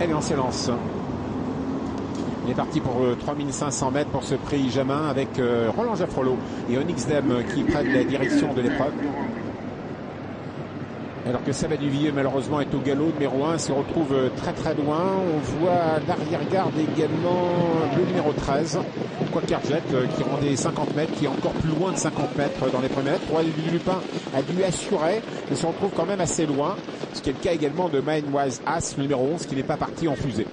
Allez, on s'élance. Il est parti pour 3500 mètres pour ce prix Jamin avec Roland Jaffrelot et Onyx Dem qui prennent la direction de l'épreuve. Alors que Saba Duvier malheureusement est au galop numéro 1, se retrouve très loin. On voit l'arrière-garde également le numéro 13, Quakerjet qui rendait 50 mètres, qui est encore plus loin de 50 mètres dans les premiers mètres. Roi du Lupin a dû assurer, mais se retrouve quand même assez loin. Ce qui est le cas également de Mindwise As, le numéro 11, qui n'est pas parti en fusée.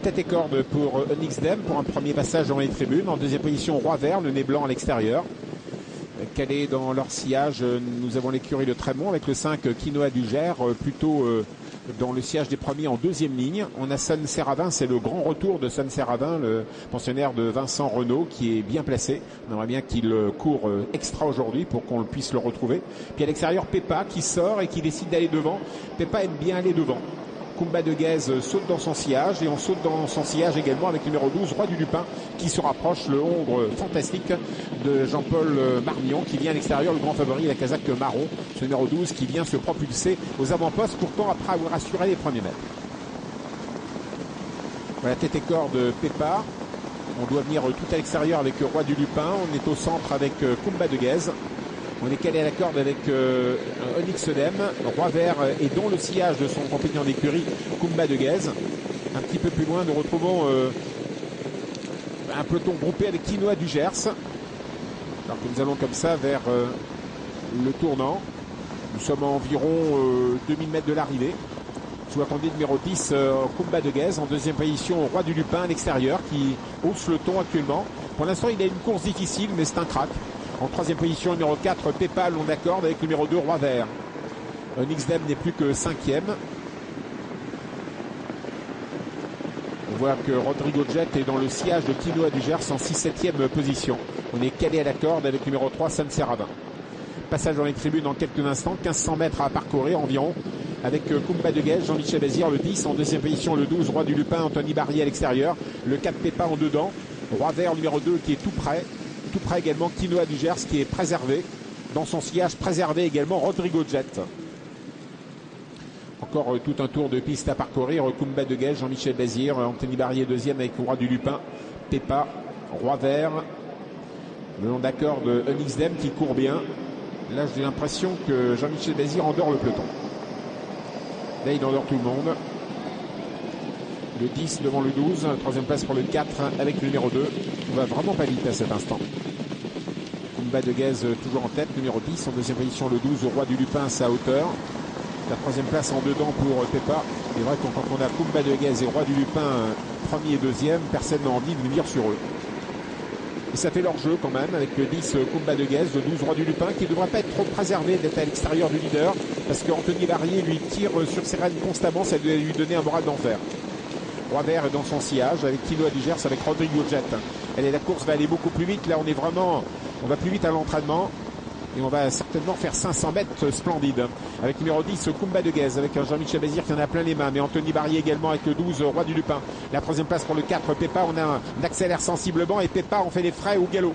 Tête et corde pour Onyx Dem pour un premier passage dans les tribunes. En deuxième position, Roi Vert, le nez blanc à l'extérieur. Calé dans leur sillage, nous avons l'écurie de Trémont avec le 5 Quinoa du Gers, plutôt dans le sillage des premiers en deuxième ligne. On a Sun Serravin, c'est le grand retour de Sun Serravin, le pensionnaire de Vincent Renaud, qui est bien placé. On aimerait bien qu'il court extra aujourd'hui pour qu'on puisse le retrouver. Puis à l'extérieur, Peppa qui sort et qui décide d'aller devant. Peppa aime bien aller devant. Kumba de Guèze saute dans son sillage et on saute dans son sillage également avec le numéro 12, Roi du Lupin, qui se rapproche, le ombre fantastique de Jean-Paul Marmillon qui vient à l'extérieur, le grand favori, la casaque marron, ce numéro 12 qui vient se propulser aux avant-postes pourtant après avoir assuré les premiers mètres. Voilà, tête et corde Peppa. On doit venir tout à l'extérieur avec Roi du Lupin. On est au centre avec Kumba de Guèze. On est calé à la corde avec Onyx Dem, Roi Vert et dont le sillage de son compagnon d'écurie, Kumba de Guèze. Un petit peu plus loin, nous retrouvons un peloton groupé avec Quinoa du Gers. Alors que nous allons comme ça vers le tournant. Nous sommes à environ 2000 mètres de l'arrivée. Sous la conduite numéro 10, Kumba de Guèze. En deuxième position, Roi du Lupin à l'extérieur qui hausse le ton actuellement. Pour l'instant, il a une course difficile, mais c'est un crack. En troisième position, numéro 4, Peppa, long d'accord avec le numéro 2, Roi Vert. Onyx Dem n'est plus que cinquième. On voit que Rodrigo Jet est dans le sillage de Quinoa du Gers en 6-7e position. On est calé à la corde avec le numéro 3, Sun Serravin. Passage dans les tribunes en quelques instants, 1500 mètres à parcourir environ. Avec Kumba de Guèze, Jean-Michel Bazir, le 10. En deuxième position, le 12, Roi du Lupin, Anthony Barrier à l'extérieur. Le 4, Peppa en dedans. Roi Vert, numéro 2, qui est tout près. Tout près également Quinoa du Gers qui est préservé. Dans son sillage préservé également Rodrigo Jet. Encore tout un tour de piste à parcourir. Kumba de Guèze, Jean-Michel Bazir, Anthony Barrier deuxième avec Roi du Lupin, Peppa, Roi Vert. Le long d'accord de Onyx Dem qui court bien. Là j'ai l'impression que Jean-Michel Bazir endort le peloton. Là il endort tout le monde. Le 10 devant le 12, troisième place pour le 4 avec le numéro 2. On va vraiment pas vite à cet instant. Kumba de Guèze toujours en tête, numéro 10. En deuxième position, le 12, au Roi du Lupin à sa hauteur. La troisième place en dedans pour Peppa. C'est vrai que quand on a Kumba de Guèze et Roi du Lupin premier et deuxième, personne n'a envie de venir sur eux. Et ça fait leur jeu quand même avec le 10 Kumba de Guèze, le 12 Roi du Lupin qui ne devrait pas être trop préservé d'être à l'extérieur du leader parce qu'Anthony Barrier lui tire sur ses rênes constamment, ça doit lui donner un moral d'enfer. Roi Vert est dans son sillage avec Quinoa du Gers avec Rodrigo Jet. La course va aller beaucoup plus vite. Là, on va plus vite à l'entraînement. Et on va certainement faire 500 mètres splendides. Avec numéro 10, Kumba de Guèze, avec Jean-Michel Bazir qui en a plein les mains. Mais Anthony Barrier également avec le 12, Roi du Lupin. La troisième place pour le 4, Peppa. On accélère sensiblement et Peppa, on fait les frais au galop.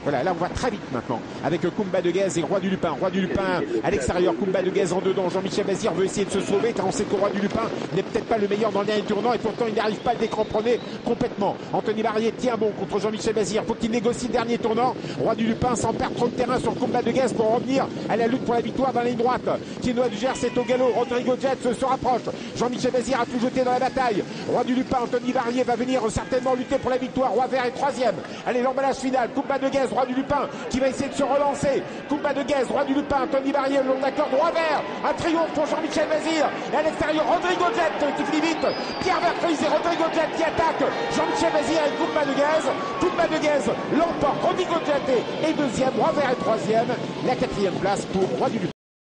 Voilà, là on va très vite maintenant avec Kumba de Guèze et Roi du Lupin. Roi du Lupin à l'extérieur, Kumba de Guèze en dedans. Jean-Michel Bazir veut essayer de se sauver car on sait que Roi du Lupin n'est peut-être pas le meilleur dans le dernier tournant et pourtant il n'arrive pas à le décramponner complètement. Anthony Barrier tient bon contre Jean-Michel Bazir. Faut qu'il négocie le dernier tournant. Roi du Lupin sans perdre trop de terrain sur Kumba de Guèze pour revenir à la lutte pour la victoire dans la ligne droite. Quinoa du Gers est au galop. Rodrigo Jet se rapproche. Jean-Michel Bazir a tout jeté dans la bataille. Roi du Lupin, Anthony Barrier va venir certainement lutter pour la victoire. Roi Vert est troisième. Allez, l'emballage final. Kumba de Guèze, Roi du Lupin qui va essayer de se relancer. Kumba de Guèze, Roi du Lupin, Anthony Barrier, le long d'accord, Roi Vert, un triomphe pour Jean-Michel Bazir. Et à l'extérieur, Rodrigo Jet qui finit vite. Pierre Vercruysse et Rodrigo Jet qui attaque. Jean-Michel Bazir et Kumba de Guèze. Kumba de Guèze l'emporte. Rodrigo Jet est deuxième, Roi Vert est troisième. La quatrième place pour Roi du Lupin.